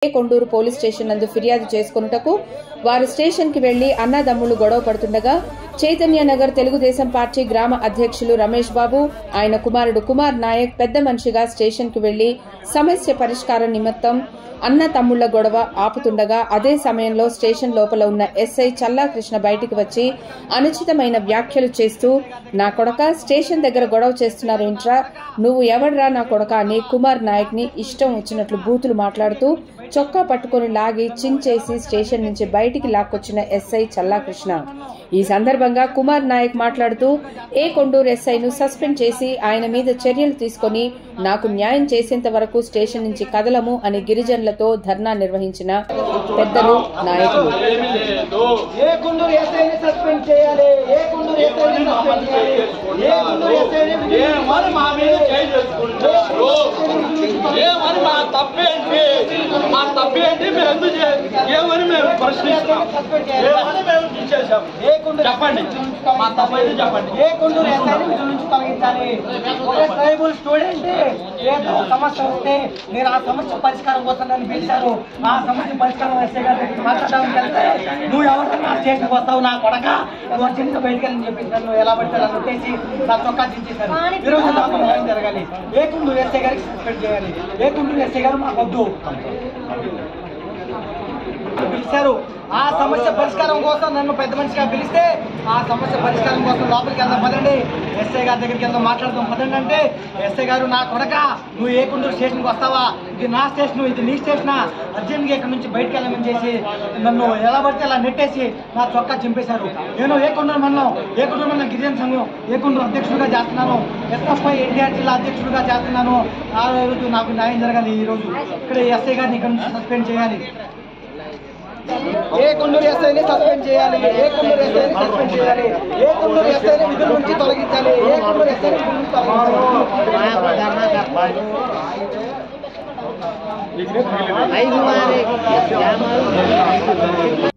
Konduru police station నందు ఫిర్యాదు చేసుకొనుటకు వారు స్టేషన్ కి వెళ్లి అన్నదమ్ములు గొడవ పడుతుండగా చైతన్య నగర్ తెలుగుదేశం పార్టీ గ్రామ అధ్యక్షులు రమేష్ బాబు ఆయన కుమారుడు కుమార్ నాయక్ పెద్ద మనిషిగా స్టేషన్ కి వెళ్లి సమస్య పరిష్కారం నిమిత్తం అన్న తమ్ముళ్ల గొడవ ఆపుతుండగా అదే సమయంలో స్టేషన్ లోపల ఉన్న ఎస్ఐ చల్లా కృష్ణ బయటికి వచ్చి అనుచితమైన వ్యాఖ్యలు చేస్తూ నా కొడక స్టేషన్ దగ్గర గొడవ చేస్తున్నారేంట్రా నువ్వు ఎవడ్రా నా కొడక అని కుమార్ నాయక్ ని ఇష్టం వచ్చినట్లు బూతులు మాట్లాడుతూ చొక్కా పట్టుకుని లాగి చించేసి స్టేషన్ నుంచి బయటికి లాక్కొచ్చిన ఎస్ఐ చల్లా కృష్ణ ఈ సందర్భంగా కుమార్ నాయక్ మాట్లాడుతూ ఏ కొండూరు ఎస్ఐను సస్పెండ్ చేసి ఆయన మీద చర్యలు తీసుకుని నాకు న్యాయం చేసేంత వరకు స్టేషన్ నుంచి కదలము అని గిరిజనులతో ధర్నా నిర్వహించిన పెద్దలు నాయకులు చెప్పండి మా తప్పైతే చెప్పండి ఏ కొండూరు ఎస్ఐని విధుల నుంచి తొలగించాలి ఒక ట్రైబల్ స్టూడెంట్ ఏదో సమస్య వస్తే నేను ఆ సమస్య పరిష్కారం కోసం నన్ను పిలిచారు ఆ సమస్య పరిష్కారం ఎస్ఐ గారి దగ్గరికి మాట్లాడడానికి వెళ్తే నువ్వు ఎవరన్నా స్టేషన్కి వస్తావు నా కొడక నువ్వు చిన్న బయటకు వెళ్ళని చెప్పి నన్ను ఎలా పడితే నన్ను వచ్చేసి నా చొక్కా దించేశారు ఈరోజు నాకు న్యాయం జరగాలి ఏ కొండూరు ఎస్ఐ గారికి సస్పెండ్ చేయాలి ఏ కొండూరు ఎస్ఐ గారు మాకు వద్దు పిలిచారు ఆ సమస్య పరిష్కారం కోసం నన్ను పెద్ద మనిషిగా పిలిస్తే ఆ సమస్య పరిష్కారం కోసం లోపలికి వెళ్దాం పదండి ఎస్ఐ గారి దగ్గరికి వెళ్దాం మాట్లాడదాం పదండి అంటే ఎస్ఐ గారు నా కొడక నువ్వు ఏ కొండూరు స్టేషన్కి వస్తావా ఇది నా స్టేషన్ ఇది నీ స్టేషనా అర్జెంట్గా ఇక్కడ నుంచి బయటకు వెళ్ళమని చేసి నన్ను ఎలా పడితే అలా నెట్టేసి నా చొక్కా చింపేశారు నేను ఏ కొండూరు మండలం గిరిజన సంఘం ఏ కొండూరు అధ్యక్షుడిగా చేస్తున్నాను ఎస్ఎఫ్ఐ ఎన్టీఆర్ జిల్లా అధ్యక్షుడిగా చేస్తున్నాను ఆ రోజు నాకు న్యాయం జరగాలి ఈరోజు ఇక్కడ ఎస్ఐ గారిని ఇక్కడ నుంచి సస్పెండ్ చేయాలి ఏ కొండూరు ఎస్ఐని సస్పెండ్ చేయాలి ఏ కొండూరు ఎస్ఐని సస్పెండ్ చేయాలి ఏ కొండూరు ఎస్ఐని విధుల నుంచి తొలగించాలి ఏ కొండూరు ఎస్ఐని విధుల నుంచి తొలగించాలి